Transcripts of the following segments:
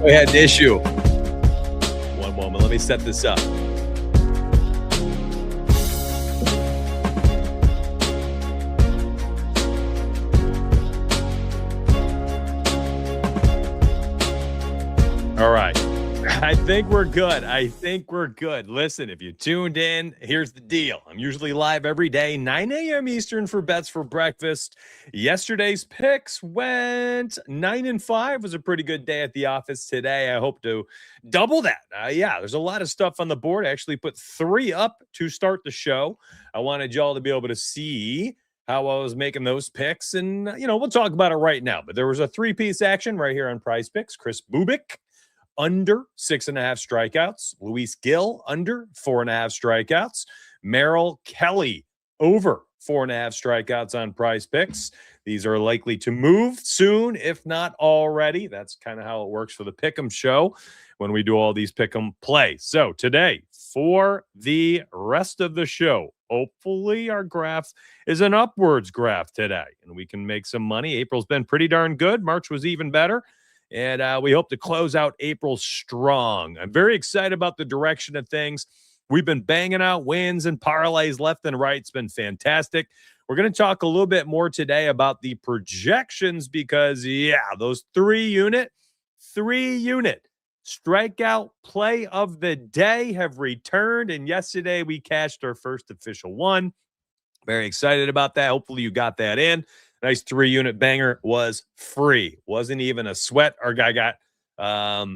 We had an issue. One moment. Let me set this up. All right. I think we're good. Listen, if you tuned in, here's the deal. I'm usually live every day, 9 a.m. Eastern for Bets for Breakfast. Yesterday's picks went 9-5. Was a pretty good day at the office today. I hope to double that. Yeah, there's a lot of stuff on the board. I actually put 3 up to start the show. I wanted y'all to be able to see how I was making those picks. And, we'll talk about it right now. But there was a 3-piece action right here on Prize Picks. Chris Bubik under 6.5 strikeouts. Luis Gil under 4.5 strikeouts. Merrill Kelly over 4.5 strikeouts on Prize Picks. These are likely to move soon, if not already. That's kind of how it works for the Pick'em show when we do all these Pick'em plays. So today, for the rest of the show, hopefully our graph is an upwards graph today, and we can make some money. April's been pretty darn good. March was even better. And we hope to close out April strong. I'm very excited about the direction of things. We've been banging out wins and parlays left and right. It's been fantastic. We're going to talk a little bit more today about the projections because, those 3-unit strikeout play of the day have returned. And yesterday we cashed our first official one. Very excited about that. Hopefully you got that in. Nice 3-unit banger, was free. Wasn't even a sweat. Our guy got, I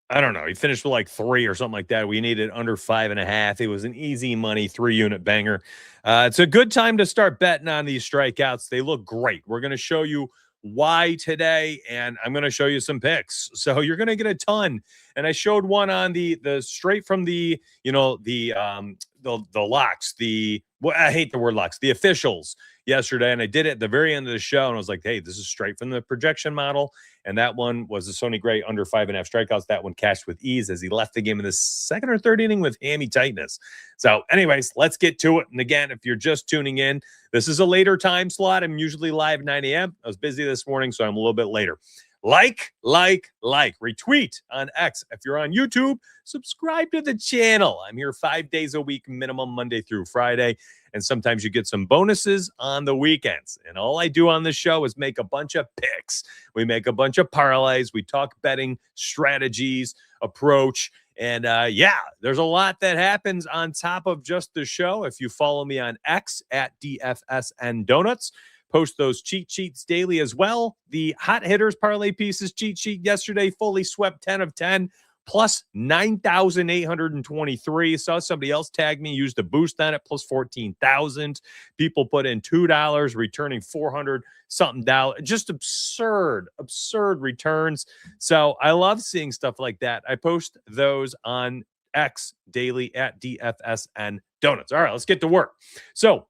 don't know. He finished with like 3 or something like that. We needed under 5.5. It was an easy money 3-unit banger. It's a good time to start betting on these strikeouts. They look great. We're going to show you why today, and I'm going to show you some picks. So you're going to get a ton. And I showed one on the straight from the locks, I hate the word locks, the officials yesterday. And I did it at the very end of the show. And I was like, hey, this is straight from the projection model. And that one was the Sonny Gray under 5.5 strikeouts. That one cashed with ease as he left the game in the second or third inning with hammy tightness. So anyways, let's get to it. And again, if you're just tuning in, this is a later time slot. I'm usually live 9 a.m. I was busy this morning, so I'm a little bit later. Like, retweet on X. If you're on YouTube, subscribe to the channel. I'm here 5 days a week, minimum Monday through Friday. And sometimes you get some bonuses on the weekends. And all I do on this show is make a bunch of picks. We make a bunch of parlays. We talk betting strategies, approach. And there's a lot that happens on top of just the show. If you follow me on X at DFSnDonuts, post those cheat sheets daily as well. The Hot Hitters Parlay Pieces cheat sheet yesterday fully swept 10 of 10 plus 9,823. Saw somebody else tag me, used a boost on it, plus 14,000. People put in $2, returning 400 something dollars. Just absurd returns. So I love seeing stuff like that. I post those on X daily at DFSnDonuts. All right, let's get to work. So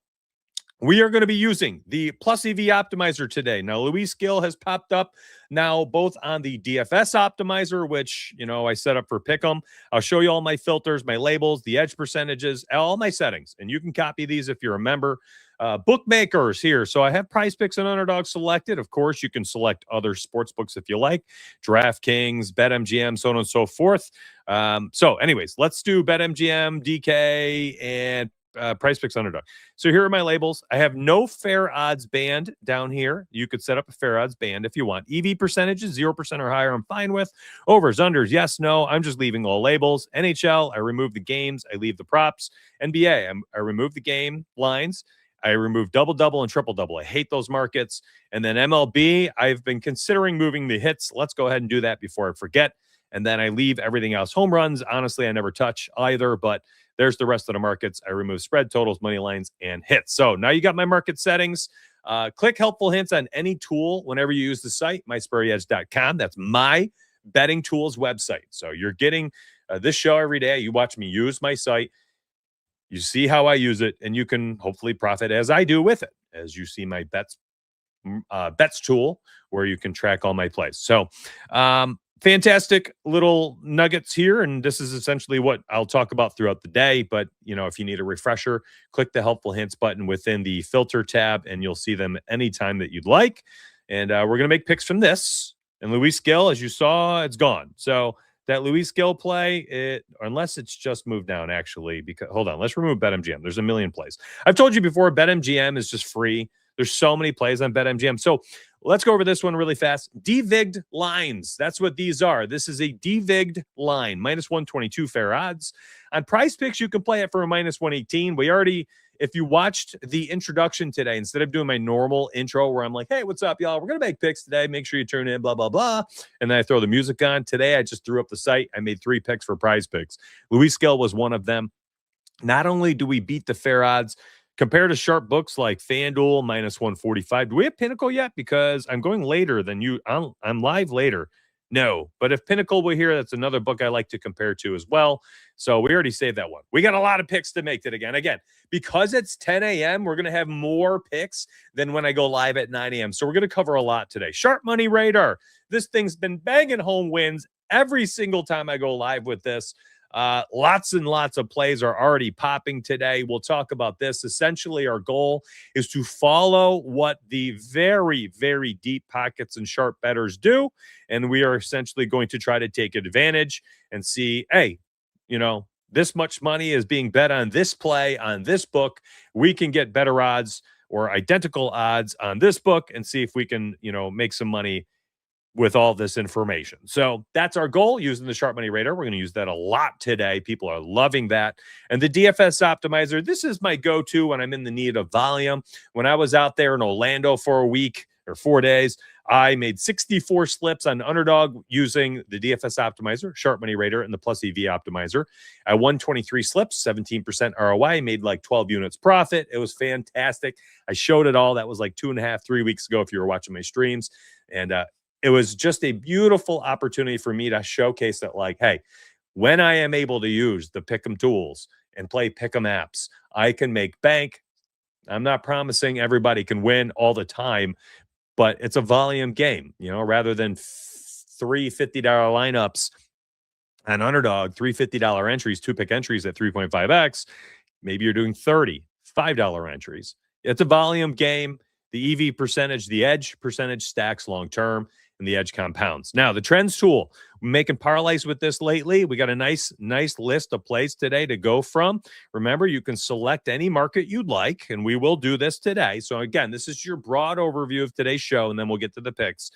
we are going to be using the Plus EV Optimizer today. Now, Luis Gil has popped up now both on the DFS Optimizer, which, I set up for Pick'em. I'll show you all my filters, my labels, the edge percentages, all my settings. And you can copy these if you're a member. Bookmakers here. So I have Prize Picks and Underdog selected. Of course, you can select other sports books if you like. DraftKings, BetMGM, so on and so forth. So anyways, let's do BetMGM, DK, and Prize Picks Underdog. So here are my labels. I have no fair odds band down here. You could set up a fair odds band if you want. EV percentages, 0% or higher, I'm fine with. Overs, unders, yes, no. I'm just leaving all labels. NHL, I remove the games. I leave the props. NBA, I remove the game lines. I remove double-double and triple-double. I hate those markets. And then MLB, I've been considering moving the hits. Let's go ahead and do that before I forget. And then I leave everything else. Home runs, honestly, I never touch either, but there's the rest of the markets. I remove spread, totals, money lines, and hits. So now you got my market settings. Click helpful hints on any tool whenever you use the site, myspurryedge.com. That's my betting tools website. So you're getting this show every day. You watch me use my site. You see how I use it, and you can hopefully profit as I do with it, as you see my bets tool where you can track all my plays. So fantastic little nuggets here, and this is essentially what I'll talk about throughout the day. But, if you need a refresher, click the helpful hints button within the filter tab, and you'll see them anytime that you'd like. And we're going to make picks from this. And Luis Gill, as you saw, it's gone. So that Luis Gill play, unless it's just moved down, actually, because hold on, let's remove BetMGM. There's a million plays. I've told you before, BetMGM is just free. There's so many plays on BetMGM. So let's go over this one really fast. DVIG'd lines. That's what these are. This is a DVIG'd line, minus 122 fair odds. On Prize Picks, you can play it for a minus 118. If you watched the introduction today, instead of doing my normal intro where I'm like, hey, what's up, y'all? We're going to make picks today. Make sure you tune in, blah, blah, blah. And then I throw the music on. Today, I just threw up the site. I made 3 picks for Prize Picks. Luis Gill was one of them. Not only do we beat the fair odds, compared to sharp books like FanDuel, minus 145. Do we have Pinnacle yet? Because I'm going later than you. I'm live later. No, but if Pinnacle were here, that's another book I like to compare to as well. So we already saved that one. We got a lot of picks to make it again. Again, because it's 10 a.m., we're going to have more picks than when I go live at 9 a.m. So we're going to cover a lot today. Sharp Money Radar. This thing's been banging home wins every single time I go live with this. Lots and lots of plays are already popping today. We'll talk about this. Essentially, our goal is to follow what the very, very deep pockets and sharp bettors do. And we are essentially going to try to take advantage and see, hey, this much money is being bet on this play, on this book. We can get better odds or identical odds on this book and see if we can, make some money with all this information. So that's our goal using the Sharp Money Radar. We're going to use that a lot today. People are loving that. And the DFS Optimizer, this is my go-to when I'm in the need of volume. When I was out there in Orlando for a week or 4 days, I made 64 slips on Underdog using the DFS Optimizer, Sharp Money Radar, and the Plus EV Optimizer. I won 23 slips, 17% ROI, made like 12 units profit. It was fantastic. I showed it all. That was like 2.5, 3 weeks ago if you were watching my streams. And it was just a beautiful opportunity for me to showcase that, like, hey, when I am able to use the Pick'em tools and play Pick'em apps, I can make bank. I'm not promising everybody can win all the time, but it's a volume game, rather than 3 $50 lineups on Underdog, 3 $50 entries, 2-pick entries at 3.5x. Maybe you're doing 30 $5 entries. It's a volume game. The EV percentage, the edge percentage stacks long term, and the edge compounds. Now, the trends tool, we're making parlays with this lately. We got a nice list of plays today to go from. Remember, you can select any market you'd like, and we will do this today. So again, this is your broad overview of today's show, and then we'll get to the picks.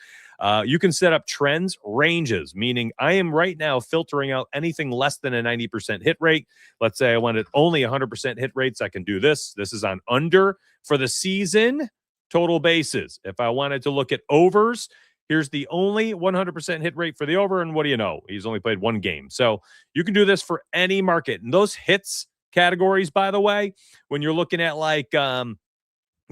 You can set up trends ranges, meaning I am right now filtering out anything less than a 90% hit rate. Let's say I wanted only 100% hit rates. I can do this. This is on under for the season total bases. If I wanted to look at overs, here's the only 100% hit rate for the over. And what do you know? He's only played 1 game. So you can do this for any market. And those hits categories, by the way, when you're looking at like the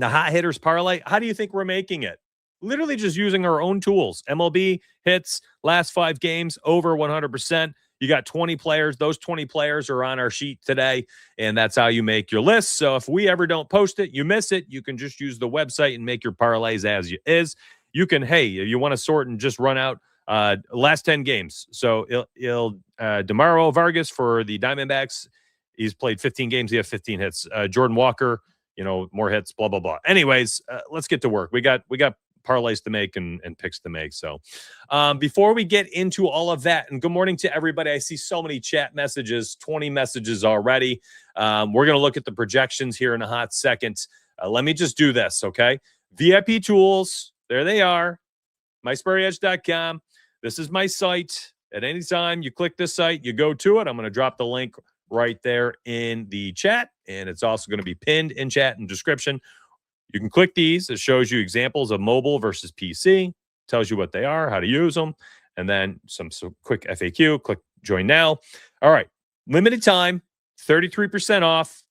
hot hitters parlay, how do you think we're making it? Literally just using our own tools. MLB hits, last 5 games, over 100%. You got 20 players. Those 20 players are on our sheet today, and that's how you make your list. So if we ever don't post it, you miss it, you can just use the website and make your parlays as is. You can, hey, if you want to sort and just run out last 10 games. So DeMauro Vargas for the Diamondbacks, he's played 15 games. He has 15 hits. Jordan Walker, more hits, blah, blah, blah. Anyways, let's get to work. We got parlays to make and picks to make. So before we get into all of that, and good morning to everybody. I see so many chat messages, 20 messages already. We're going to look at the projections here in a hot second. Let me just do this, okay? VIP tools, there they are, mysparryedge.com. This is my site. At any time you click this site, you go to it. I'm going to drop the link right there in the chat, and it's also going to be pinned in chat and description. You can click these. It shows you examples of mobile versus PC, tells you what they are, how to use them, and then some quick FAQ. Click join now. All right. Limited time, 33% off,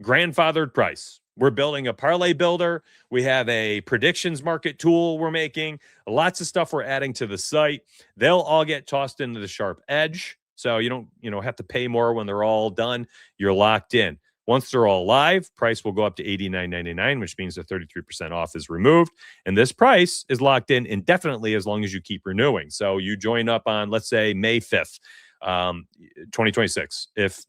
grandfathered price. We're building a parlay builder. We have a predictions market tool we're making. Lots of stuff we're adding to the site. They'll all get tossed into the Sharp Edge. So you don't have to pay more when they're all done. You're locked in. Once they're all live, price will go up to $89.99, which means the 33% off is removed. And this price is locked in indefinitely as long as you keep renewing. So you join up on, let's say, May 5th, 2026. If,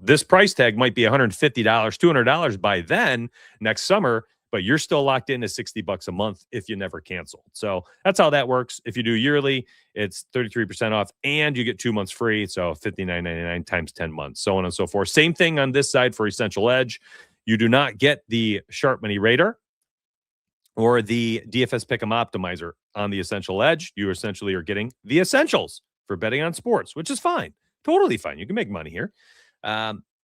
this price tag might be $150, $200 by then next summer, but you're still locked into $60 a month if you never cancel. So that's how that works. If you do yearly, it's 33% off and you get 2 months free. So $59.99 times 10 months, so on and so forth. Same thing on this side for Essential Edge. You do not get the Sharp Money Raider or the DFS Pick'em Optimizer on the Essential Edge. You essentially are getting the essentials for betting on sports, which is fine. Totally fine. You can make money here.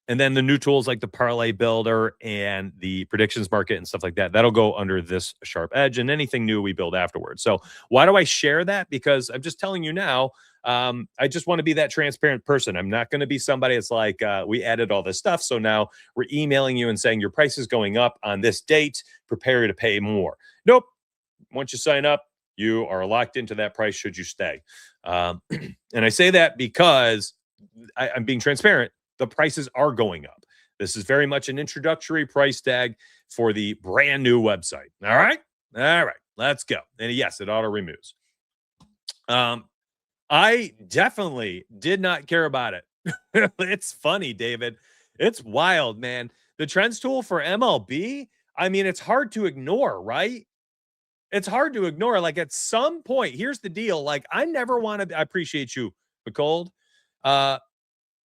And then the new tools like the Parlay Builder and the Predictions Market and stuff like that, that'll go under this Sharp Edge, and anything new we build afterwards. So why do I share that? Because I'm just telling you now, I just want to be that transparent person. I'm not going to be somebody that's like, we added all this stuff, so now we're emailing you and saying your price is going up on this date. Prepare to pay more. Nope. Once you sign up, you are locked into that price should you stay. And I say that because I'm being transparent. The prices are going up. This is very much an introductory price tag for the brand new website. All right. Let's go. And yes, it auto removes. I definitely did not care about it. It's funny, David. It's wild, man. The trends tool for MLB, I mean, it's hard to ignore, right? It's hard to ignore. Like at some point, here's the deal. Like I never want to, I appreciate you, McCold.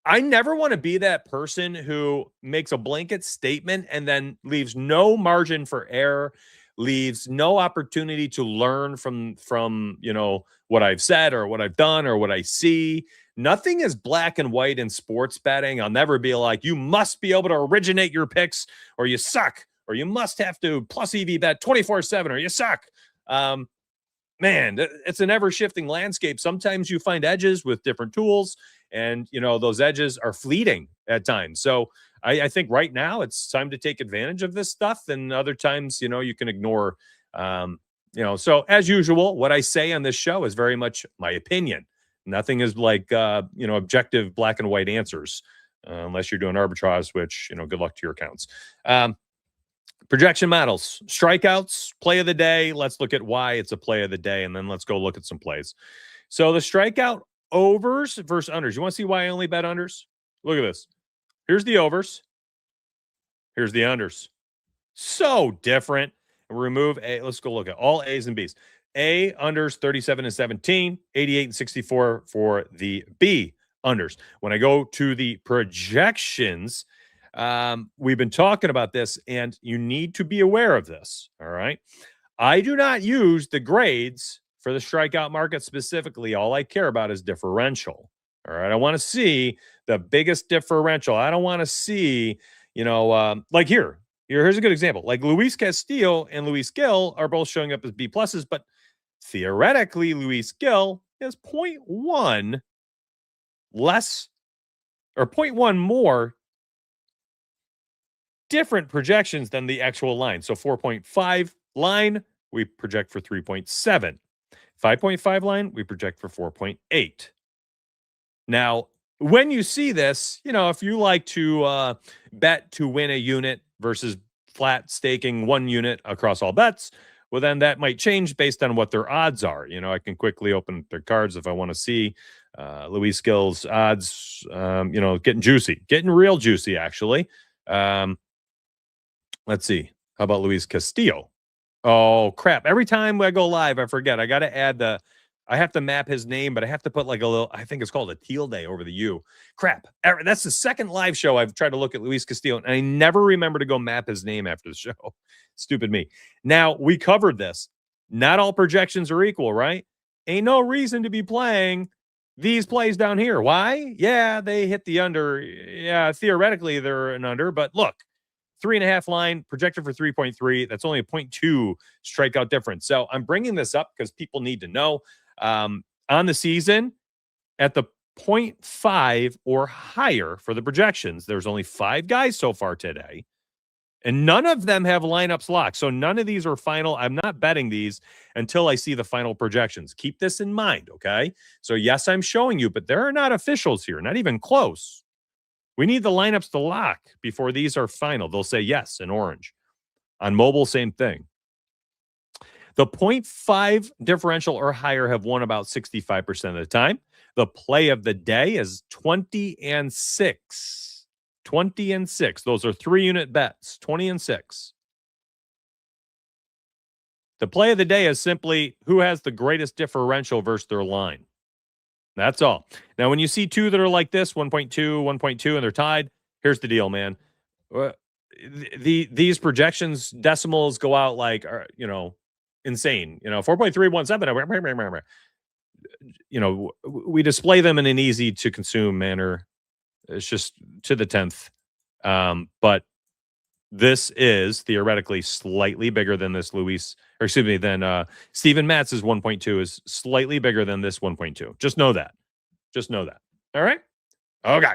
I never want to be that person who makes a blanket statement and then leaves no margin for error, leaves no opportunity to learn from what I've said or what I've done or what I see. Nothing is black and white in sports betting. I'll never be like, you must be able to originate your picks or you suck, or you must have to plus EV bet 24/7 or you suck. Man, it's an ever-shifting landscape. Sometimes you find edges with different tools, and those edges are fleeting at times. So I think right now it's time to take advantage of this stuff, and other times you can ignore. So as usual, what I say on this show is very much my opinion. Nothing is like objective black and white answers, unless you're doing arbitrage, which good luck to your accounts. Projection models, strikeouts, play of the day. Let's look at why it's a play of the day, and then let's go look at some plays. So the strikeout overs versus unders. You want to see why I only bet unders? Look at this. Here's the overs. Here's the unders. So different. Remove A. Let's go look at all A's and B's. A unders 37 and 17, 88 and 64 for the B unders. When I go to the projections, we've been talking about this, and you need to be aware of this. All right. I do not use the grades for the strikeout market specifically. All I care about is differential. All right. I want to see the biggest differential. I don't want to see, like here's a good example. Like Luis Castillo and Luis Gil are both showing up as B pluses, but theoretically, Luis Gil is 0.1 less or 0.1 more different projections than the actual line. So 4.5 line, we project for 3.7. 5.5 line, we project for 4.8. Now, when you see this, if you like to bet to win a unit versus flat staking one unit across all bets, well, then that might change based on what their odds are. I can quickly open their cards if I want to see Luis Gil's odds, getting juicy, getting real juicy, actually. Let's see. How about Luis Castillo? Oh, crap. Every time I go live, I forget. I got to add I have to map his name, but I have to put like a little, I think it's called a tilde over the U. Crap. That's the second live show I've tried to look at Luis Castillo, and I never remember to go map his name after the show. Stupid me. Now, we covered this. Not all projections are equal, right? Ain't no reason to be playing these plays down here. Why? Yeah, they hit the under. Yeah, theoretically, they're an under, but look. 3.5 line projected for 3.3. That's only a 0.2 strikeout difference. So I'm bringing this up because people need to know on the season at the 0.5 or higher for the projections. There's only 5 guys so far today, and none of them have lineups locked. So none of these are final. I'm not betting these until I see the final projections. Keep this in mind. Okay. So yes, I'm showing you, but there are not officials here, not even close. We need the lineups to lock before these are final. They'll say yes in orange. On mobile, same thing. The 0.5 differential or higher have won about 65% of the time. The play of the day is 20 and 6. 20 and 6. Those are 3-unit bets. 20 and 6. The play of the day is simply who has the greatest differential versus their line. That's all. Now, when you see two that are like this, 1.2, 1.2, and they're tied, here's the deal, man. These projections, decimals go out like, insane. 4.317. We display them in an easy to consume manner. It's just to the 10th. But this is theoretically slightly bigger than this than Steven Matz's 1.2 is slightly bigger than this 1.2. Just know that. All right? Okay.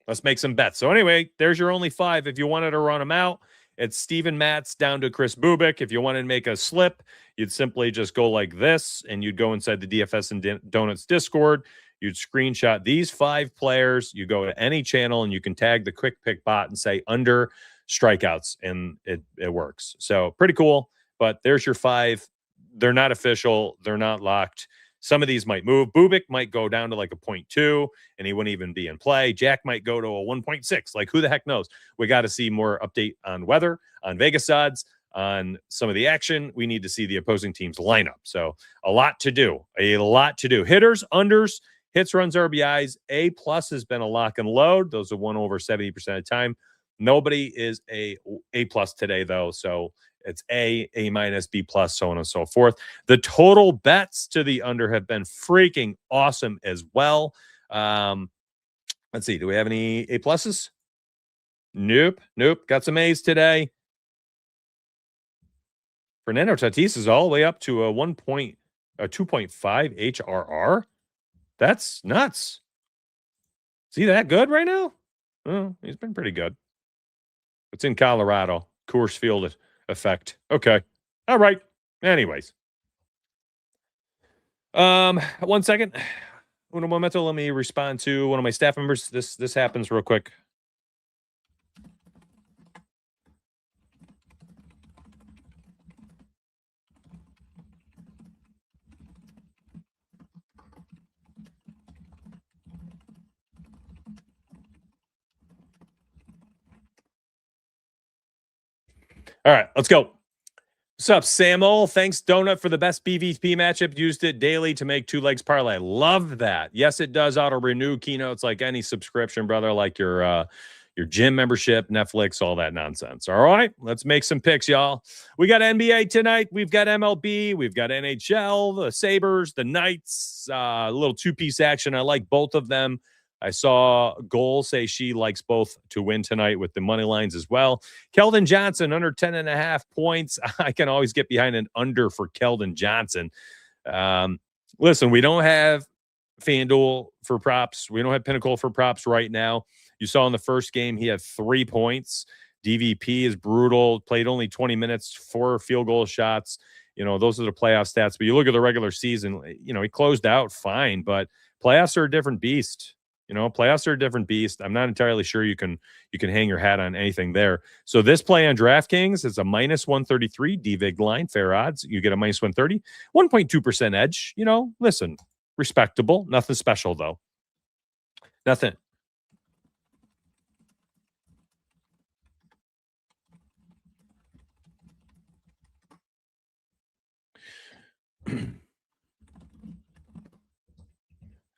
Let's make some bets. So anyway, there's your only 5. If you wanted to run them out, it's Steven Matz down to Chris Bubik. If you wanted to make a slip, you'd simply just go like this, and you'd go inside the DFS and Donuts Discord. You'd screenshot these 5 players. You go to any channel, and you can tag the quick pick bot and say under strikeouts, and it works. So pretty cool. But there's your 5. They're not official. They're not locked. Some of these might move. Bubik might go down to like a 0.2, and he wouldn't even be in play. Jack might go to a 1.6. Like, who the heck knows? We got to see more update on weather, on Vegas odds, on some of the action. We need to see the opposing team's lineup. So a lot to do. Hitters, unders, hits, runs, RBIs. A+ has been a lock and load. Those have won over 70% of the time. Nobody is A+ today, though. So it's A-, B+, so on and so forth. The total bets to the under have been freaking awesome as well. Let's see. Do we have any A+? Nope. Got some A's today. Fernando Tatis is all the way up to a 2.5 HRR. That's nuts. Is he that good right now? Oh, he's been pretty good. It's in Colorado. Coors Field effect. Okay. All right. Anyways. 1 second. Uno momento. Let me respond to one of my staff members. This happens real quick. All right, let's go. What's up, Samuel? Thanks, Donut, for the best BVP matchup. Used it daily to make 2 legs parlay. Love that. Yes, it does auto-renew keynotes like any subscription, brother, like your gym membership, Netflix, all that nonsense. All right, let's make some picks, y'all. We got NBA tonight. We've got MLB. We've got NHL, the Sabres, the Knights. A little 2-piece action. I like both of them. I saw Goal say she likes both to win tonight with the money lines as well. Keldon Johnson, under 10.5 points. I can always get behind an under for Keldon Johnson. Listen, we don't have FanDuel for props. We don't have Pinnacle for props right now. You saw in the first game, he had 3 points. DVP is brutal. Played only 20 minutes, 4 field goal shots. Those are the playoff stats. But you look at the regular season, he closed out fine, but playoffs are a different beast. Playoffs are a different beast. I'm not entirely sure you can hang your hat on anything there. So this play on DraftKings is a -133 DVig line, fair odds. You get a -130, 1.2% edge. Listen, respectable. Nothing special though. Nothing.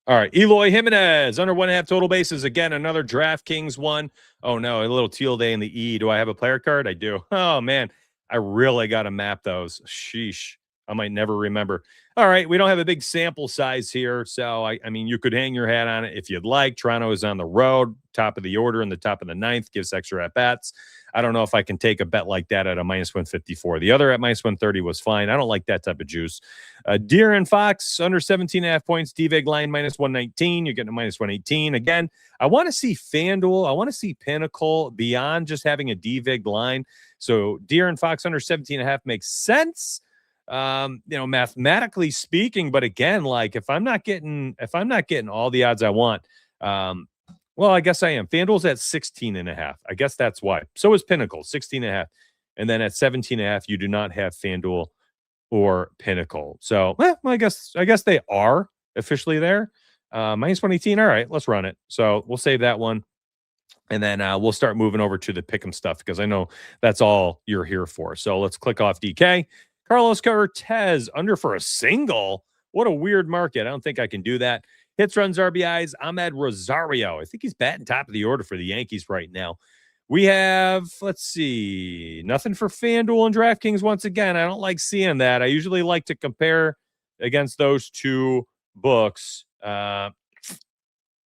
All right, Eloy Jimenez, under 1.5 total bases. Again, another DraftKings one. Oh, no, a little teal day in the E. Do I have a player card? I do. Oh, man, I really got to map those. Sheesh. I might never remember. All right, we don't have a big sample size here, so, I mean, you could hang your hat on it if you'd like. Toronto is on the road, top of the order in the top of the 9th, gives extra at-bats. I don't know if I can take a bet like that at a -154. The other at -130 was fine. I don't like that type of juice. Deer and Fox, under 17.5 points. DVig line -119. You're getting a -118. Again, I want to see FanDuel. I want to see Pinnacle beyond just having a DVig line. So Deer and Fox under 17.5 makes sense. Mathematically speaking, but again, like if I'm not getting all the odds I want, well, I guess I am. FanDuel's at 16.5. I guess that's why. So is Pinnacle, 16.5. And then at 17.5, you do not have FanDuel or Pinnacle. So, I guess they are officially there. -118. All right, let's run it. So we'll save that one. And then we'll start moving over to the pick'em stuff because I know that's all you're here for. So let's click off DK. Carlos Cortez under for a single. What a weird market. I don't think I can do that. Hits, runs, RBIs. Ahmed Rosario. I think he's batting top of the order for the Yankees right now. We have, let's see, nothing for FanDuel and DraftKings once again. I don't like seeing that. I usually like to compare against those two books. For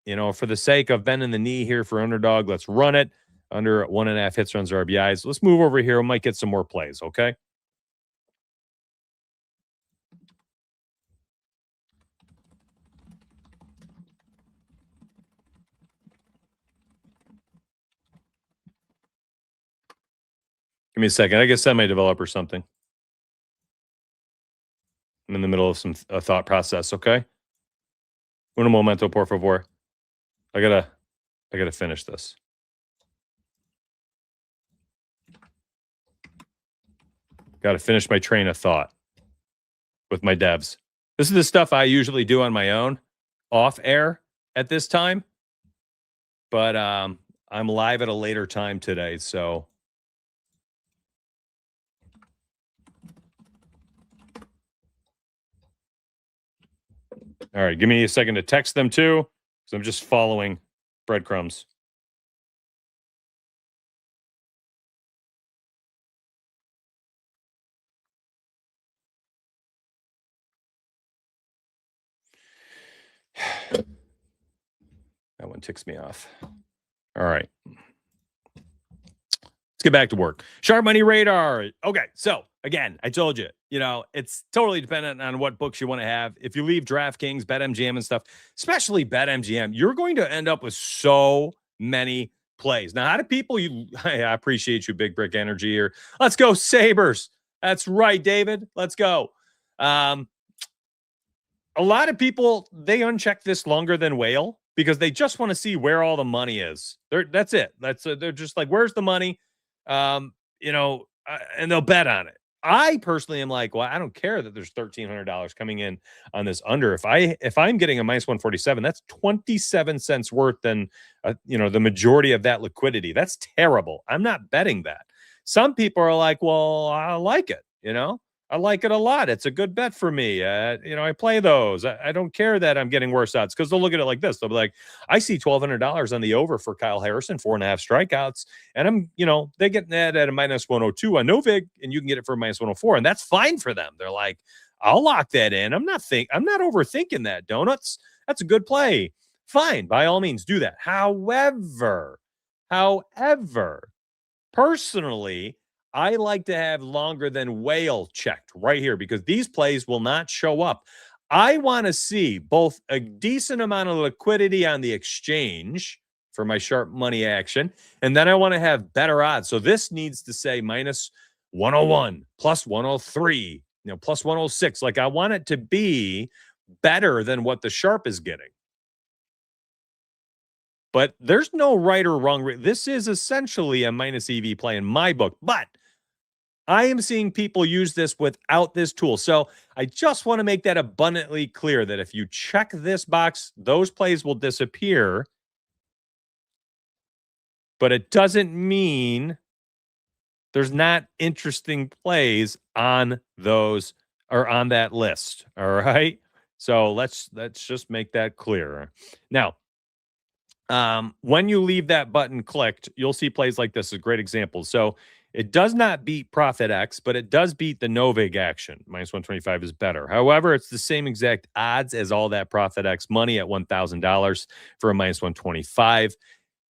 the sake of bending the knee here for underdog, let's run it under 1.5 hits, runs, RBIs. Let's move over here. We might get some more plays, okay? Give me a second. I guess send my developer something. I'm in the middle of some thought process, okay? Un momento, por favor. I gotta finish this. Gotta finish my train of thought with my devs. This is the stuff I usually do on my own, off air at this time. But I'm live at a later time today, so all right, give me a second to text them too, because I'm just following breadcrumbs. That one ticks me off. All right. Let's get back to work. Sharp Money Radar. Okay, so again, I told you, it's totally dependent on what books you want to have. If you leave DraftKings, BetMGM and stuff, especially BetMGM, you're going to end up with so many plays. Now, how do people, I appreciate you, Big Brick Energy here. Let's go Sabres. That's right, David. Let's go. A lot of people, they uncheck this longer than whale because they just want to see where all the money is. That's it. They're just like, where's the money? And they'll bet on it. I personally am like, well, I don't care that there's $1,300 coming in on this under. If I'm getting a minus 147, that's 27 cents worth than the majority of that liquidity. That's terrible. I'm not betting that. Some people are like, well, I like it. I like it a lot. It's a good bet for me. I play those. I don't care that I'm getting worse odds because they'll look at it like this. They'll be like, I see $1,200 on the over for Kyle Harrison, 4.5 strikeouts. And they get that at a minus 102 on Novig, and you can get it for minus 104. And that's fine for them. They're like, I'll lock that in. I'm not overthinking that, Donuts. That's a good play. Fine. By all means, do that. However, personally, I like to have longer than whale checked right here because these plays will not show up. I want to see both a decent amount of liquidity on the exchange for my sharp money action, and then I want to have better odds. So this needs to say minus 101, plus 103, plus 106. Like I want it to be better than what the sharp is getting. But there's no right or wrong. This is essentially a minus EV play in my book, but I am seeing people use this without this tool. So I just want to make that abundantly clear that if you check this box, those plays will disappear. But it doesn't mean there's not interesting plays on those or on that list. All right. So let's just make that clear. Now, when you leave that button clicked, you'll see plays like this. A great example. So it does not beat Profit X, but it does beat the Novig action. Minus 125 is better. However, it's the same exact odds as all that Profit X money at $1,000 for a minus 125.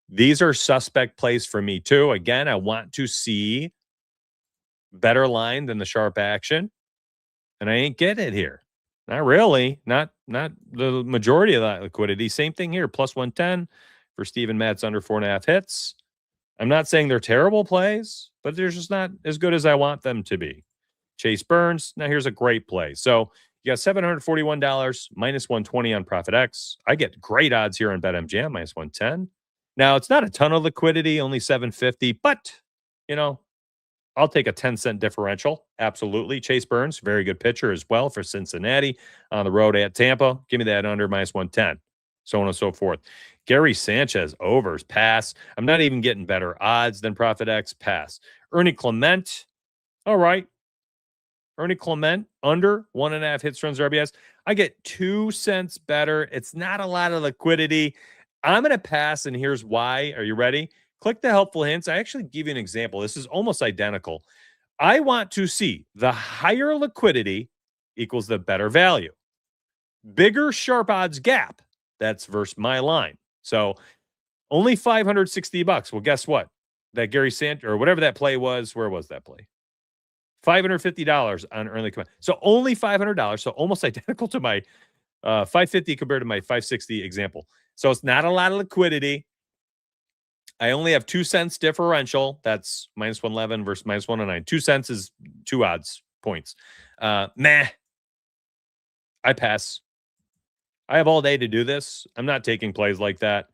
These are suspect plays for me too. Again, I want to see better line than the sharp action, and I ain't getting it here. Not really. Not the majority of that liquidity. Same thing here. Plus 110 for Steven Matz under 4.5 hits. I'm not saying they're terrible plays, but they're just not as good as I want them to be. Chase Burns. Now here's a great play. So you got $741 minus 120 on Profit X. I get great odds here on BetMGM minus 110. Now it's not a ton of liquidity, only 750, but I'll take a 10-cent differential. Absolutely. Chase Burns, very good pitcher as well for Cincinnati on the road at Tampa. Give me that under minus 110. So on and so forth. Gary Sanchez, overs, pass. I'm not even getting better odds than Profit X, pass. Ernie Clement, all right. Ernie Clement, under 1.5 hits, runs, RBS. I get 2 cents better. It's not a lot of liquidity. I'm going to pass, and here's why. Are you ready? Click the helpful hints. I actually give you an example. This is almost identical. I want to see the higher liquidity equals the better value. Bigger sharp odds gap. That's versus my line. So only $560. Well, guess what? That Gary Sant or whatever that play was, where was that play? $550 on early command. So only $500. So almost identical to my 550 compared to my 560 example. So it's not a lot of liquidity. I only have 2 cents differential. That's minus 111 versus minus 109. 2 cents is 2 odds points. Meh. I pass. I have all day to do this. I'm not taking plays like that.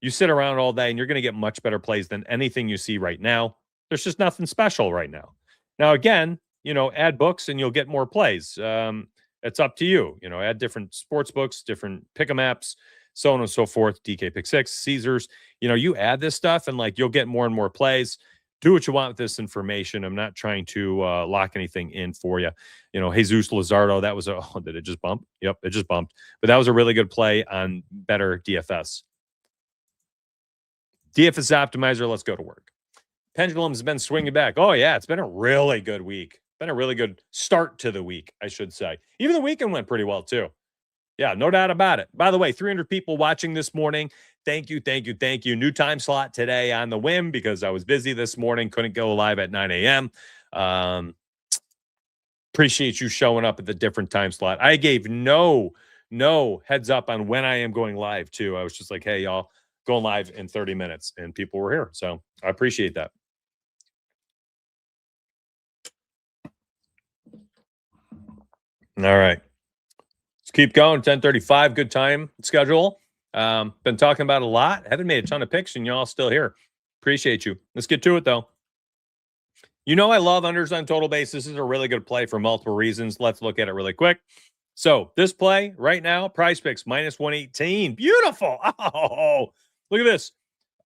You sit around all day and you're going to get much better plays than anything you see right now. There's just nothing special right now. Now, again, add books and you'll get more plays. It's up to you. Add different sports books, different pick 'em apps, so on and so forth. DK Pick 6, Caesars. You add this stuff and you'll get more and more plays. Do what you want with this information. I'm not trying to lock anything in for you. Jesus Luzardo, that was did it just bump? Yep, it just bumped. But that was a really good play on better DFS. DFS Optimizer, let's go to work. Pendulum's been swinging back. Oh, yeah, it's been a really good week. Been a really good start to the week, I should say. Even the weekend went pretty well, too. Yeah, no doubt about it. By the way, 300 people watching this morning. Thank you, thank you, thank you. New time slot today on the whim because I was busy this morning. Couldn't go live at 9 a.m. Appreciate you showing up at the different time slot. I gave no heads up on when I am going live, too. I was just like, hey, y'all, going live in 30 minutes. And people were here. So I appreciate that. All right. Let's keep going. 10:35, good time schedule. Been talking about a lot. Haven't made a ton of picks, and y'all still here. Appreciate you. Let's get to it, though. I love unders on total base. This is a really good play for multiple reasons. Let's look at it really quick. So this play right now, Prize Picks minus 118. Beautiful. Oh, look at this.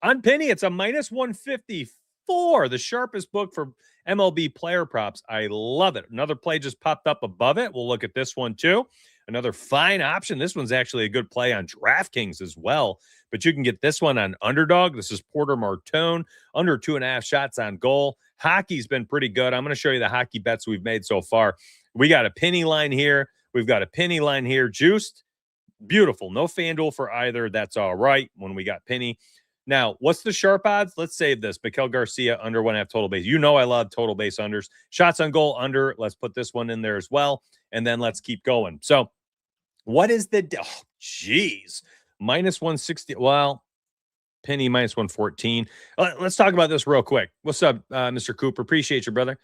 On Penny, it's a minus 154. The sharpest book for MLB player props. I love it. Another play just popped up above it. We'll look at this one, too. Another fine option. This one's actually a good play on DraftKings as well. But you can get this one on Underdog. This is Porter Martone, under 2.5 shots on goal. Hockey's been pretty good. I'm going to show you the hockey bets we've made so far. We got a penny line here. We've got a penny line here. Juiced. Beautiful. No FanDuel for either. That's all right when we got penny. Now, what's the sharp odds? Let's save this. Miguel Garcia, under 1.5 total base. I love total base unders. Shots on goal, under. Let's put this one in there as well. And then let's keep going. So, what is the... Oh, geez. Minus 160. Well, penny minus 114. Let's talk about this real quick. What's up, Mr. Cooper? Appreciate you, brother.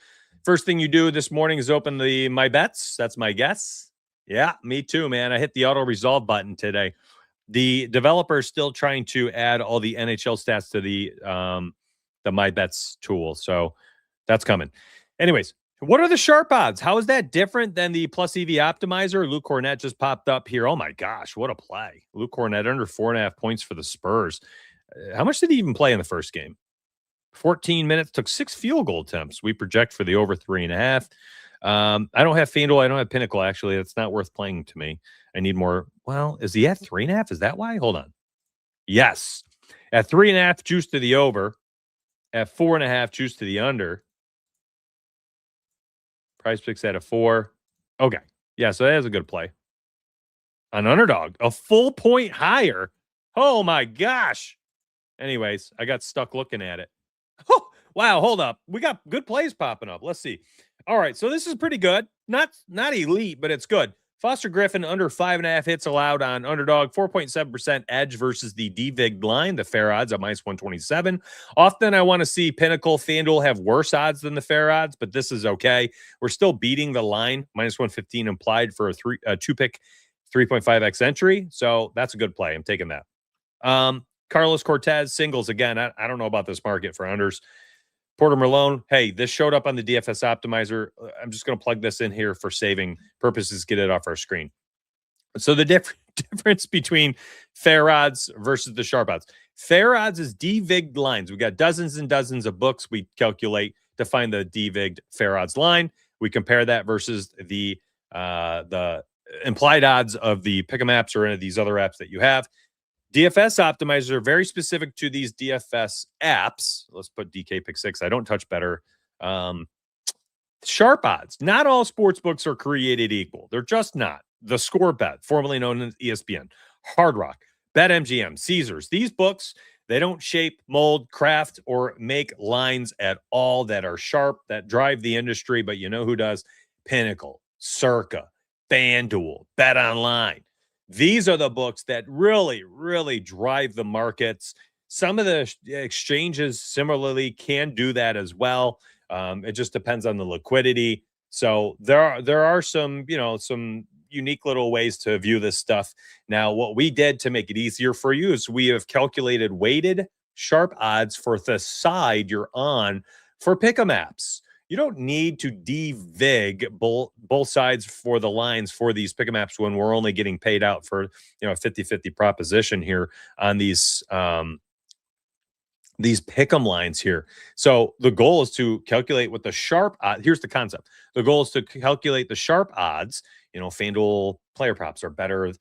First thing you do this morning is open my bets. That's my guess. Yeah, me too, man. I hit the auto resolve button today. The developer is still trying to add all the NHL stats to the My Bets tool. So that's coming. Anyways, what are the sharp odds? How is that different than the plus EV optimizer? Luke Cornett just popped up here. Oh my gosh, what a play. Luke Cornett under 4.5 points for the Spurs. How much did he even play in the first game? 14 minutes, took 6 field goal attempts. We project for the over 3.5. I don't have FanDuel. I don't have Pinnacle, actually. It's not worth playing to me. I need more. Well, is he at 3.5? Is that why? Hold on. Yes. At 3.5, juice to the over. At 4.5, juice to the under. Price Picks at a 4. Okay. Yeah, so that is a good play. On Underdog, a full point higher. Oh, my gosh. Anyways, I got stuck looking at it. Oh, wow, hold up. We got good plays popping up. Let's see. All right, so this is pretty good. Not elite, but it's good. Foster Griffin under 5.5 hits allowed on Underdog, 4.7% edge versus the DVIG line, the fair odds at minus 127. Often I want to see Pinnacle, FanDuel have worse odds than the fair odds, but this is okay. We're still beating the line, minus 115 implied for a two-pick 3.5x entry, so that's a good play. I'm taking that. Carlos Cortez, singles again. I don't know about this market for unders. Porter Malone, hey, this showed up on the DFS optimizer. I'm just going to plug this in here for saving purposes, get it off our screen. So the difference between fair odds versus the sharp odds. Fair odds is DVIG lines. We got dozens and dozens of books we calculate to find the DVIG fair odds line. We compare that versus the implied odds of the Pick'em apps or any of these other apps that you have. DFS optimizers are very specific to these DFS apps. Let's put DK Pick 6. I don't touch better. Sharp odds. Not all sports books are created equal. They're just not. The Score Bet, formerly known as ESPN, Hard Rock, BetMGM, Caesars. These books, they don't shape, mold, craft, or make lines at all that are sharp, that drive the industry. But you know who does? Pinnacle, Circa, FanDuel, Bet Online. These are the books that really, really drive the markets. Some of the exchanges similarly can do that as well. It just depends on the liquidity. So there are some, some unique little ways to view this stuff. Now, what we did to make it easier for you is we have calculated weighted sharp odds for the side you're on for Pick'em apps. You don't need to devig both sides for the lines for these Pick'em apps when we're only getting paid out for, a 50-50 proposition here on these Pick'em lines here. So the goal is to calculate what the sharp odds. Here's the concept. The goal is to calculate the sharp odds. FanDuel player props are better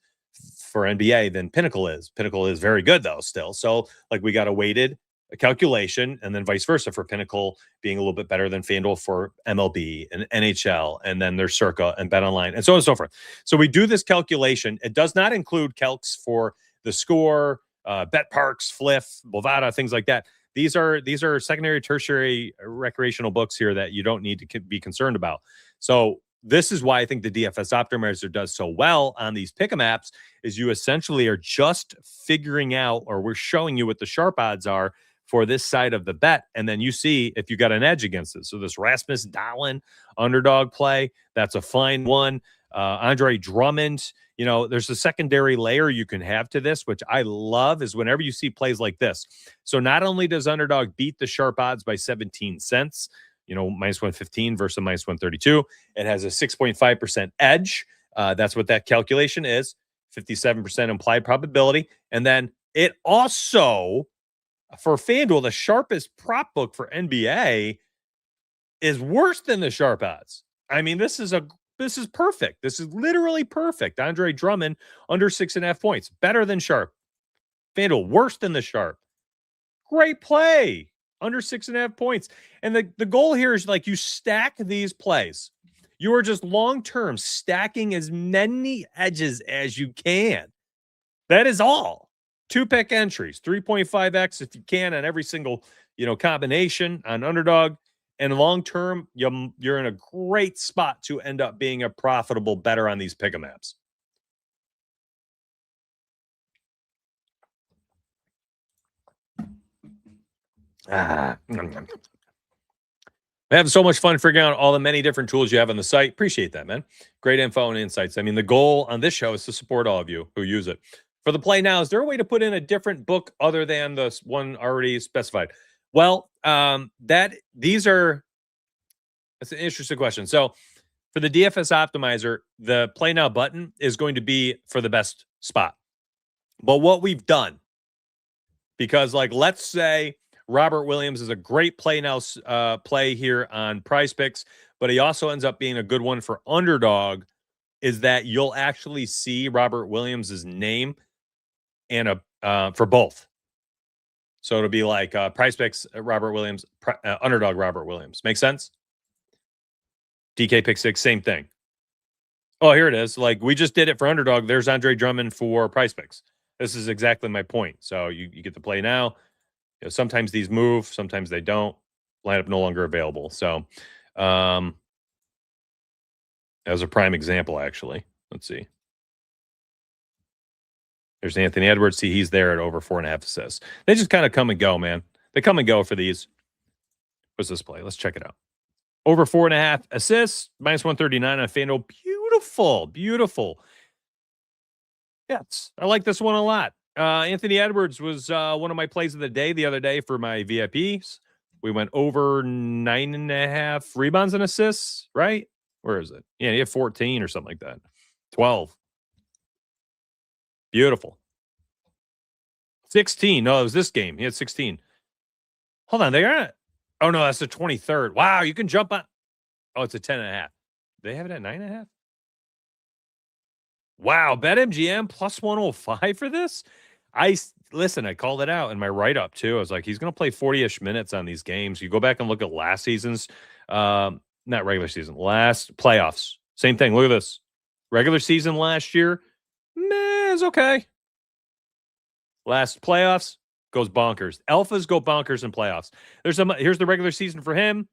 for NBA than Pinnacle is. Pinnacle is very good though still. So like we got a weighted calculation and then vice versa for Pinnacle being a little bit better than FanDuel for MLB and NHL, and then there's Circa and Bet Online and so on and so forth. So we do this calculation. It does not include calcs for the Score, Bet Parks, Fliff, Bovada, things like that. These are secondary, tertiary, recreational books here that you don't need to be concerned about. So this is why I think the DFS optimizer does so well on these Pick'em apps is you essentially are just figuring out, or we're showing you what the sharp odds are for this side of the bet. And then you see if you got an edge against it. So this Rasmus Dahlin underdog play, that's a fine one. Andre Drummond, there's a secondary layer you can have to this, which I love, is whenever you see plays like this. So not only does underdog beat the sharp odds by 17 cents, minus 115 versus minus 132, it has a 6.5% edge. That's what that calculation is, 57% implied probability. And then it also, for FanDuel, the sharpest prop book for NBA is worse than the sharp odds. I mean, this is perfect. This is literally perfect. Andre Drummond under 6.5 points, better than sharp. FanDuel worse than the sharp. Great play, under 6.5 points. And the goal here is like you stack these plays. You are just long-term stacking as many edges as you can. That is all. 2-pick entries, 3.5x if you can on every single, combination on underdog. And long-term, you're in a great spot to end up being a profitable bettor on these Pick'em apps. I have so much fun figuring out all the many different tools you have on the site. Appreciate that, man. Great info and insights. I mean, the goal on this show is to support all of you who use it. For the play now, is there a way to put in a different book other than the one already specified? Well, that's an interesting question. So for the DFS optimizer, the play now button is going to be for the best spot. But what we've done, because let's say Robert Williams is a great play now play here on Prize Picks, but he also ends up being a good one for underdog, is that you'll actually see Robert Williams's name and for both. So it'll be like Prize Picks Robert Williams, underdog Robert Williams. Make sense? DK Pick 6, same thing. Oh, here it is. We just did it for underdog. There's Andre Drummond for Prize Picks. This is exactly my point. So you get to play now. Sometimes these move, sometimes they don't. Lineup no longer available. So as a prime example, actually. Let's see. There's Anthony Edwards. See, he's there at over 4.5 assists. They just kind of come and go, man. They come and go for these. What's this play? Let's check it out. Over 4.5 assists, minus 139 on FanDuel. Beautiful, beautiful. Yes, I like this one a lot. Anthony Edwards was one of my plays of the day the other day for my VIPs. We went over 9.5 rebounds and assists, right? Where is it? Yeah, he had 14 or something like that. 12. Beautiful. 16. No, it was this game. He had 16. Hold on. They are. Oh, no, that's the 23rd. Wow, you can jump on. Oh, it's a 10.5. They have it at 9.5? Wow, BetMGM plus 105 for this? Listen, I called it out in my write-up too. I was like, he's gonna play 40-ish minutes on these games. You go back and look at last season's not regular season, last playoffs. Same thing. Look at this. Regular season last year, meh, it's okay. Last playoffs goes bonkers. Alphas go bonkers in playoffs. Here's the regular season for him.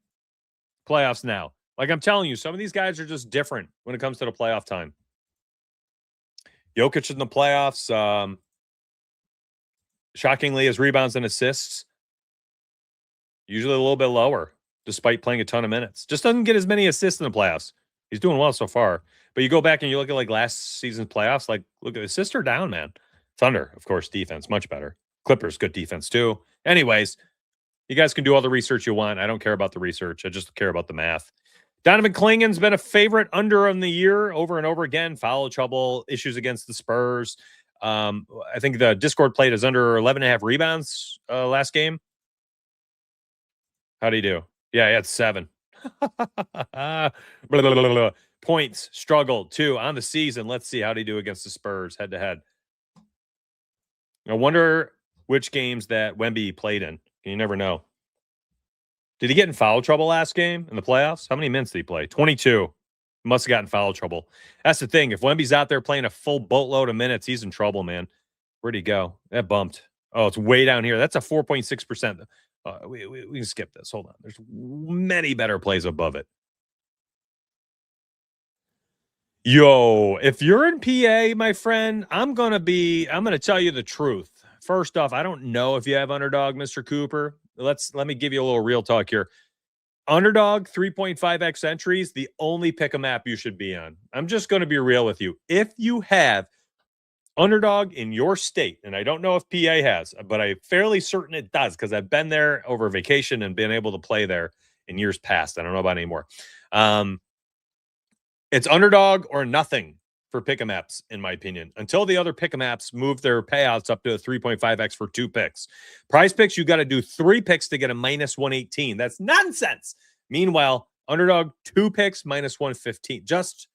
Playoffs now. Like I'm telling you, some of these guys are just different when it comes to the playoff time. Jokic in the playoffs, shockingly, his rebounds and assists usually a little bit lower, despite playing a ton of minutes. Just doesn't get as many assists in the playoffs. He's doing well so far. But you go back and you look at like last season's playoffs, like look at assists are down, man. Thunder, of course, defense, much better. Clippers, good defense too. Anyways, you guys can do all the research you want. I don't care about the research. I just care about the math. Donovan Klingen's been a favorite under on the year over and over again. Foul trouble, issues against the Spurs. I think the Discord played is under 11.5 rebounds last game. How'd he do? Yeah, he had 7. Blah, blah, blah, blah. Points, struggled 2 on the season. Let's see how'd he do against the Spurs head to head. I wonder which games that Wemby played in. You never know. Did he get in foul trouble last game in the playoffs? How many minutes did he play? 22. Must have gotten foul trouble. That's the thing. If Wemby's out there playing a full boatload of minutes, he's in trouble, man. Where'd he go? That bumped. Oh, it's way down here. That's a 4.6%. We can skip this. Hold on. There's many better plays above it. Yo, if you're in PA, my friend, I'm going to tell you the truth. First off, I don't know if you have Underdog, Mr. Cooper. Let me give you a little real talk here. Underdog 3.5x entries, the only pick 'em app you should be on. I'm just going to be real with you. If you have Underdog in your state, and I don't know if PA has, but I'm fairly certain it does because I've been there over vacation and been able to play there in years past. I don't know about anymore. It's Underdog or nothing for pick 'em apps, in my opinion, until the other pick 'em apps move their payouts up to a 3.5x for 2 picks. Prize picks, you got to do 3 picks to get a minus 118. That's nonsense. Meanwhile, Underdog 2 picks minus 115. Just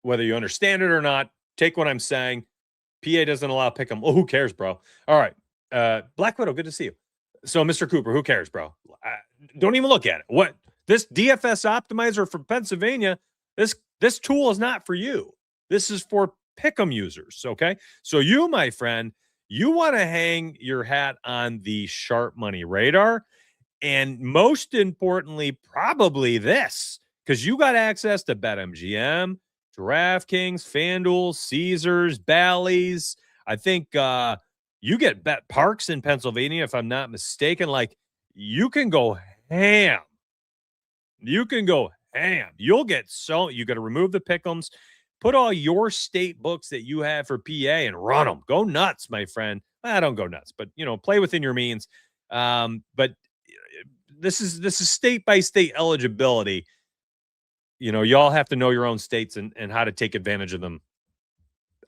whether you understand it or not, take what I'm saying. PA doesn't allow pick 'em. Oh, who cares, bro? All right. Black Widow, good to see you. So, Mr. Cooper, who cares, bro? Don't even look at it. What? This DFS optimizer for Pennsylvania, this tool is not for you. This is for pick'em users, okay? So you, my friend, you want to hang your hat on the sharp money radar, and most importantly, probably this, because you got access to BetMGM, DraftKings, FanDuel, Caesars, Bally's. I think you get Bet Parks in Pennsylvania, if I'm not mistaken. Like, you can go ham. You can go ham. You'll get you got to remove the pick'ems, put all your state books that you have for PA and run them. Go nuts, my friend. I don't go nuts, but play within your means. But this is state by state eligibility. Y'all have to know your own states and how to take advantage of them.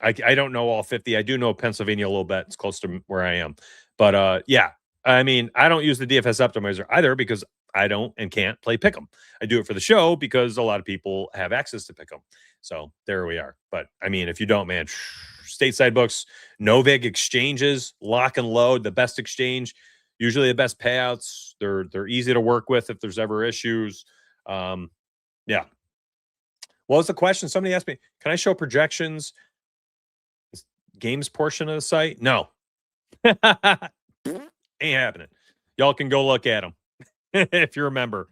I don't know all 50. I do know Pennsylvania a little bit. It's close to where I am. But yeah, I mean, I don't use the DFS optimizer either because I don't and can't play pick'em. I do it for the show because a lot of people have access to pick'em. So there we are. But I mean, if you don't, man, stateside books, no vig exchanges, lock and load, the best exchange, usually the best payouts. They're easy to work with if there's ever issues. Yeah. What was the question? Somebody asked me, can I show projections? Games portion of the site? No. Ain't happening. Y'all can go look at them. If you remember.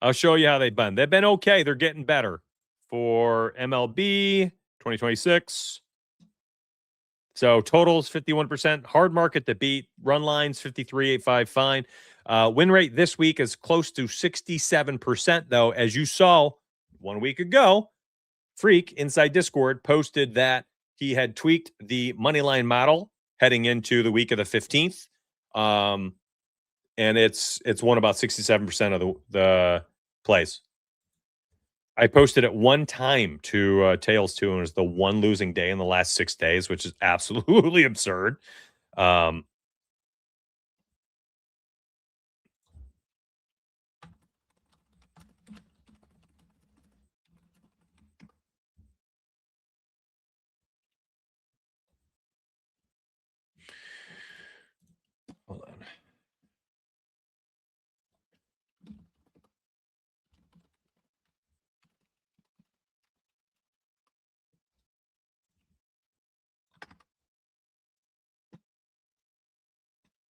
I'll show you how they've been. They've been okay. They're getting better for MLB 2026. So totals 51%. Hard market to beat. Run lines 53.85 fine. Win rate this week is close to 67%, though. As you saw 1 week ago, Freak inside Discord posted that he had tweaked the money line model heading into the week of the 15th. And it's won about 67% of the plays. I posted it one time to Tails too, and it was the one losing day in the last 6 days, which is absolutely absurd.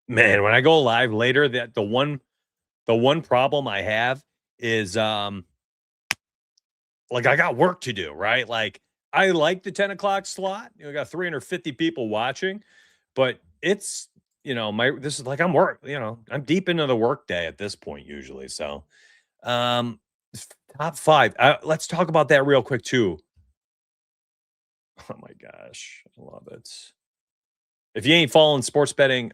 Man, when I go live later, that the one problem I have is like I got work to do, right? Like I like the 10 o'clock slot. You know, I got 350 people watching, but it's my this is like I'm deep into the work day at this point usually. So um top five. Let's talk about that real quick too. Oh my gosh, I love it. If you ain't following sports betting,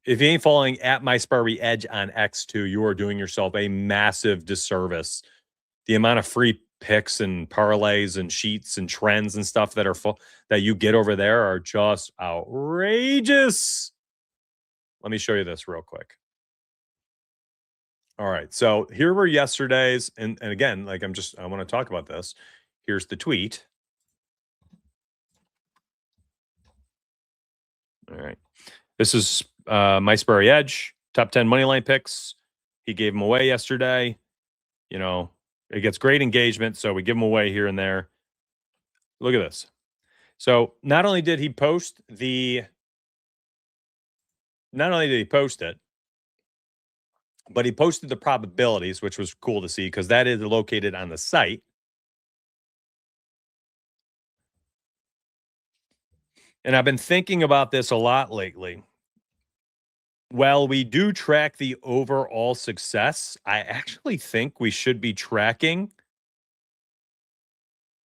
if you ain't following at My Sparry Edge on X2, you are doing yourself a massive disservice. The amount of free picks and parlays and sheets and trends and stuff that you get over there are just outrageous. Let me show you this real quick. All right. So here were yesterday's, and again, like I want to talk about this. Here's the tweet. All right. This is My Sparry Edge, top 10 money line picks. He gave them away yesterday. You know, it gets great engagement, so we give them away here and there. Look at this. So not only did he post it, but he posted the probabilities, which was cool to see because that is located on the site. And I've been thinking about this a lot lately. While we do track the overall success, I actually think we should be tracking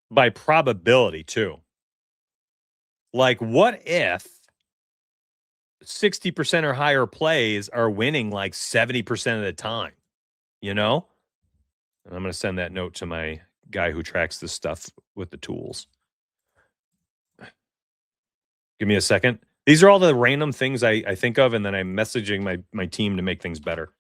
by probability too. Like, what if 60% or higher plays are winning like 70% of the time? You know? And I'm going to send that note to my guy who tracks this stuff with the tools. Give me a second. These are all the random things I think of, and then I'm messaging my team to make things better.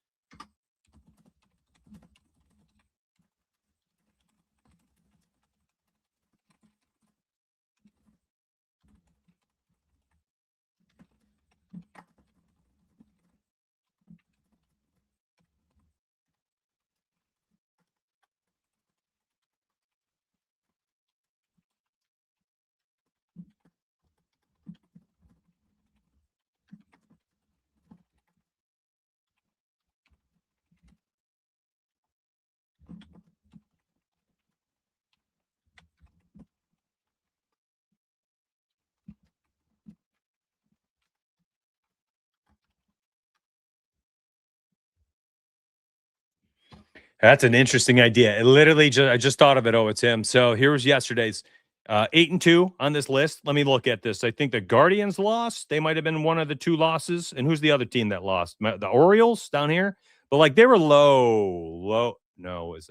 That's an interesting idea. It literally I just thought of it. Oh, it's him. So here was yesterday's 8-2 on this list. Let me look at this. I think the Guardians lost. They might have been one of the two losses. And who's the other team that lost? The Orioles down here. But like they were low. No, it was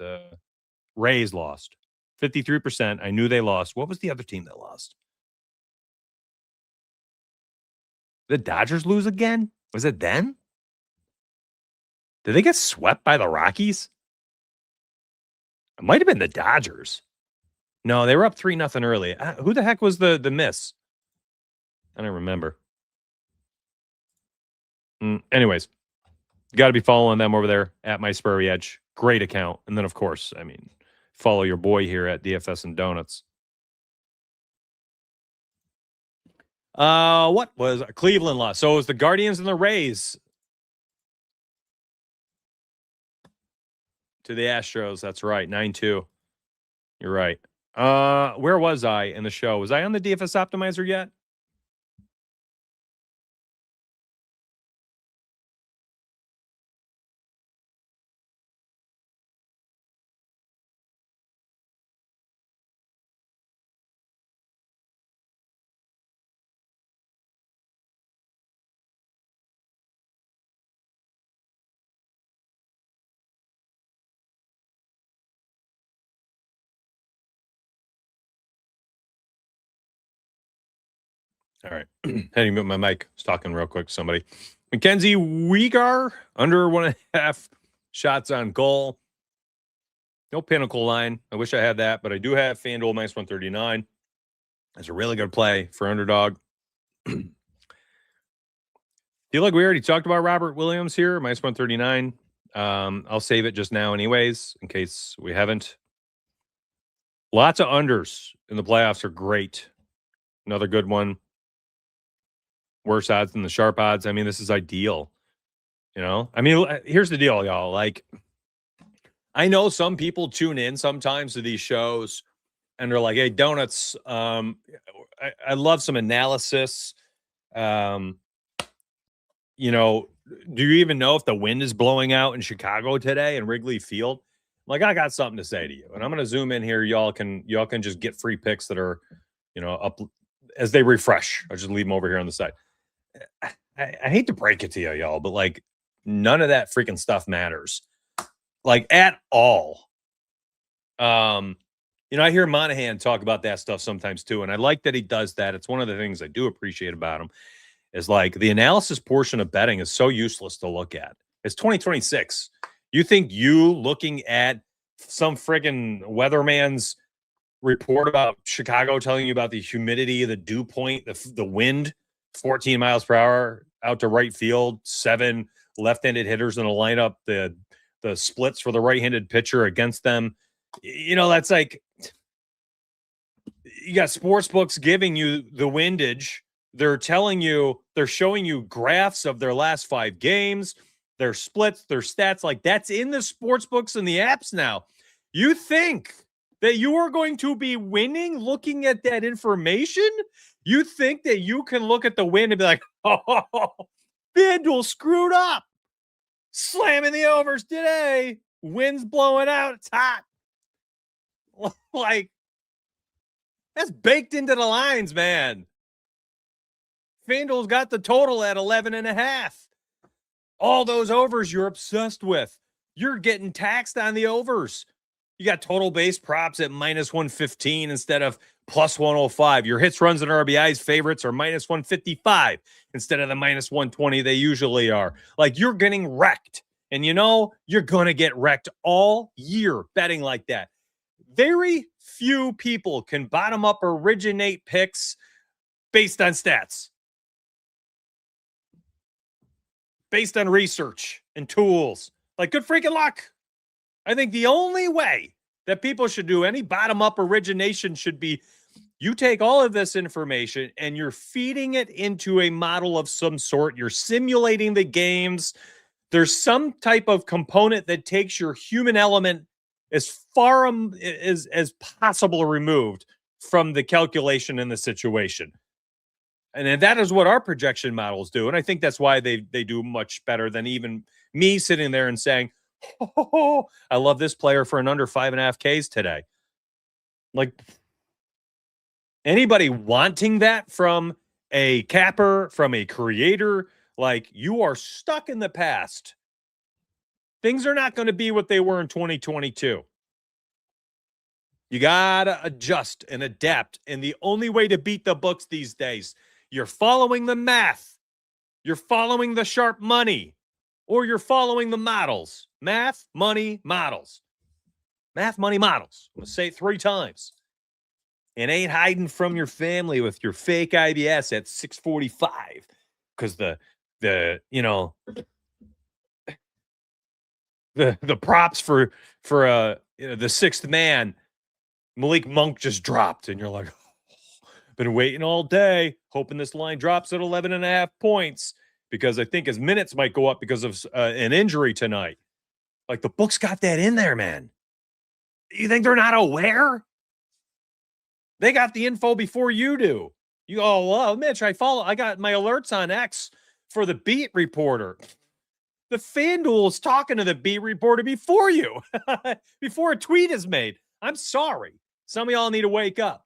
Rays lost 53%. I knew they lost. What was the other team that lost? The Dodgers lose again? Was it then? Did they get swept by the Rockies? It might have been the Dodgers. No, they were up 3-0 early. Who the heck was the miss? I don't remember. Anyways, you got to be following them over there at My Sparry Edge. Great account. And then, of course, I mean, follow your boy here at DFSnDonuts. What was Cleveland lost? So it was the Guardians and the Rays to the Astros. That's right, 9-2. You're right. Where was I in the show? Was I on the DFS Optimizer yet? All right. Heading mute my mic. I was talking real quick to somebody. Mackenzie Weegar, under 1.5 shots on goal. No pinnacle line. I wish I had that, but I do have FanDuel -139. That's a really good play for underdog. Feel like we already talked about Robert Williams here, -139. I'll save it just now anyways, in case we haven't. Lots of unders in the playoffs are great. Another good one. worse odds than the sharp odds. I mean, this is ideal. You know, I mean, here's the deal, y'all. Like, I know some people tune in sometimes to these shows and they're like, "Hey, Donuts, I love some analysis. Um, you know, do you even know if the wind is blowing out in Chicago today in Wrigley Field?" I'm like, I got something to say to you, and I'm going to zoom in here. Y'all can just get free picks that are, up as they refresh. I'll just leave them over here on the side. I hate to break it to you, y'all, but like none of that freaking stuff matters, like at all. I hear Monahan talk about that stuff sometimes too, and I like that he does that. It's one of the things I do appreciate about him. Is like the analysis portion of betting is so useless to look at. It's 2026. You think you looking at some friggin' weatherman's report about Chicago telling you about the humidity, the dew point, the wind, 14 miles per hour out to right field, 7 left-handed hitters in a lineup, the splits for the right-handed pitcher against them. That's like you got sports books giving you the windage. They're showing you graphs of their last 5 games, their splits, their stats. Like that's in the sports books and the apps now. You think that you are going to be winning looking at that information? You think that you can look at the wind and be like, "Oh, FanDuel screwed up. Slamming the overs today. Wind's blowing out. It's hot." Like, that's baked into the lines, man. FanDuel's got the total at 11.5. All those overs you're obsessed with. You're getting taxed on the overs. You got total base props at -115 instead of +105. Your hits, runs, and RBIs favorites are -155 instead of the -120 they usually are. Like, you're getting wrecked. And you're going to get wrecked all year betting like that. Very few people can bottom up originate picks based on stats, based on research and tools. Like, good freaking luck. I think the only way that people should do any bottom-up origination should be you take all of this information and you're feeding it into a model of some sort. You're simulating the games. There's some type of component that takes your human element as far as possible removed from the calculation in the situation. And that is what our projection models do. And I think that's why they do much better than even me sitting there and saying, "Oh, I love this player for an under 5.5 Ks today." Like, anybody wanting that from a capper, from a creator, like, you are stuck in the past. Things are not going to be what they were in 2022. You got to adjust and adapt. And the only way to beat the books these days, you're following the math, you're following the sharp money, or you're following the models. Math, money, models. Math, money, models. I'm going to say it 3 times. And ain't hiding from your family with your fake IBS at 6:45 because the props for the 6th man, Malik Monk, just dropped, and you're like, been waiting all day, hoping this line drops at 11.5 points because I think his minutes might go up because of an injury tonight. Like, the book's got that in there, man. You think they're not aware? They got the info before you do. Well, Mitch, I got my alerts on X for the beat reporter. The FanDuel is talking to the beat reporter before you, before a tweet is made. I'm sorry. Some of y'all need to wake up.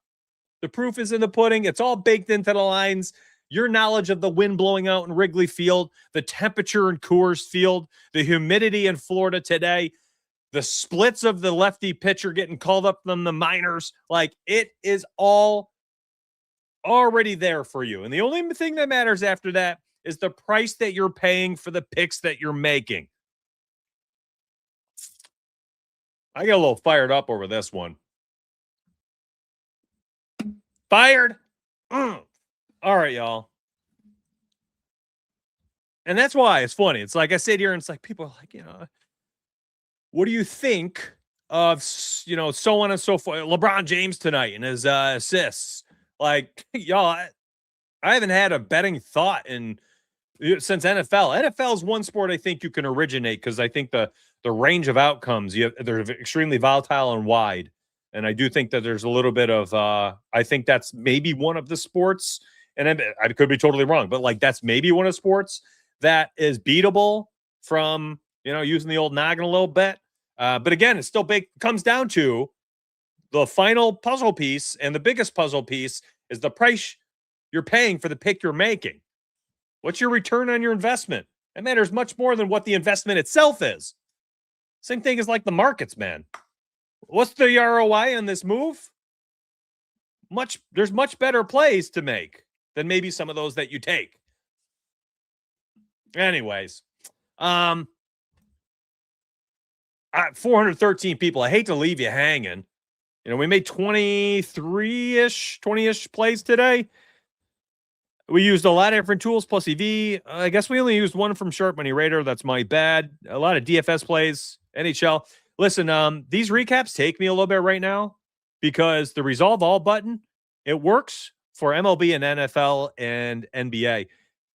The proof is in the pudding. It's all baked into the lines. Your knowledge of the wind blowing out in Wrigley Field, the temperature in Coors Field, the humidity in Florida today, the splits of the lefty pitcher getting called up from the minors, like, it is all already there for you. And the only thing that matters after that is the price that you're paying for the picks that you're making. I get a little fired up over this one. Fired. All right, y'all. And that's why it's funny. It's like I sit here and it's like people are like, what do you think of, so on and so forth? LeBron James tonight and his assists. Like, y'all, I haven't had a betting thought since NFL. NFL is one sport I think you can originate because I think the range of outcomes they're extremely volatile and wide. And I do think that there's a little bit of I think that's maybe one of the sports, and I could be totally wrong, but like that's maybe one of the sports that is beatable from using the old noggin a little bit. But again, it still comes down to the final puzzle piece, and the biggest puzzle piece is the price you're paying for the pick you're making. What's your return on your investment? That matters much more than what the investment itself is. Same thing as like the markets, man. What's the ROI on this move? There's much better plays to make than maybe some of those that you take. Anyways, 413 people. I hate to leave you hanging. We made 20-ish plays today. We used a lot of different tools plus EV. I guess we only used one from Sharp Money Raider. That's my bad. A lot of DFS plays, NHL. Listen, these recaps take me a little bit right now because the Resolve All button, it works for MLB and NFL and NBA.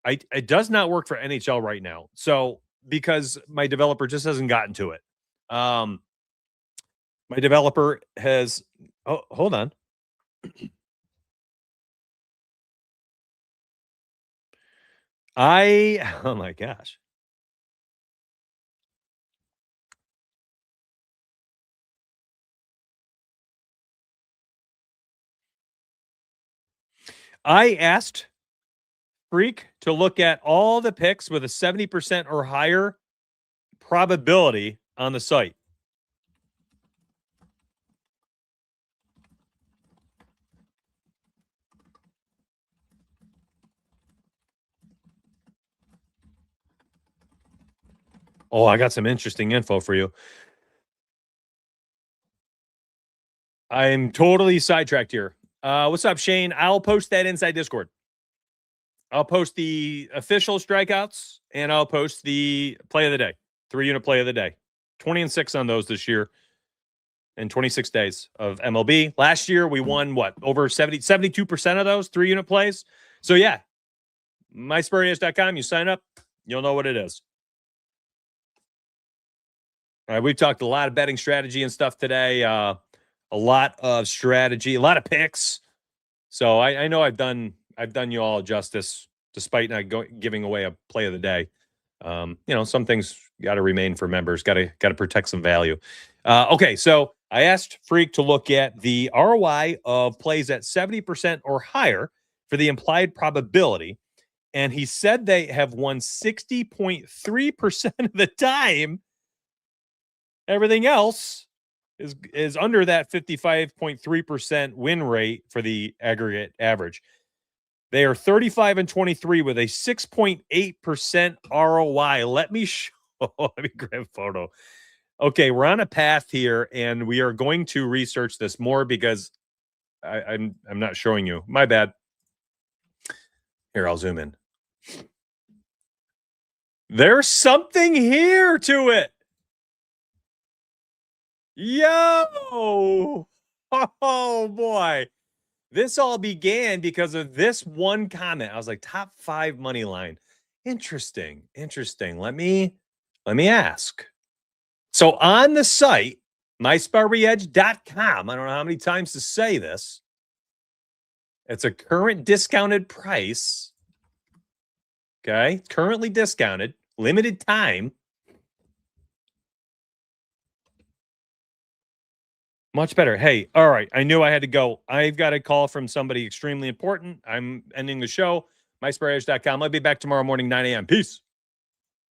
It does not work for NHL right now. So because my developer just hasn't gotten to it. My developer has. Oh, hold on. Oh my gosh. I asked Freak to look at all the picks with a 70% or higher probability on the site. Oh, I got some interesting info for you. I'm totally sidetracked here. What's up, Shane? I'll post that inside Discord. I'll post the official strikeouts, and I'll post the play of the day, 3-unit play of the day. 20-6 on those this year in 26 days of MLB. Last year, we won, over 72% of those 3-unit plays. So, yeah, myspurriers.com, you sign up, you'll know what it is. All right, we talked a lot of betting strategy and stuff today. A lot of strategy, a lot of picks. So I know I've done you all justice, despite not giving away a play of the day. Some things got to remain for members. Got to protect some value. Okay, so I asked Freak to look at the ROI of plays at 70% or higher for the implied probability, and he said they have won 60.3% of the time. Everything else is under that 55.3% win rate for the aggregate average. They are 35-23 with a 6.8% ROI. Let me grab a photo. Okay, we're on a path here, and we are going to research this more because I'm not showing you. My bad. Here, I'll zoom in. There's something here to it. Yo! Oh, boy. This all began because of this one comment. I was like, top 5 money line. Interesting. Let me ask. So on the site, mysparryedge.com, I don't know how many times to say this. It's a current discounted price. Okay. Currently discounted, limited time. Much better. Hey, all right. I knew I had to go. I've got a call from somebody extremely important. I'm ending the show. MySparryEdge.com. I'll be back tomorrow morning, 9 a.m. Peace.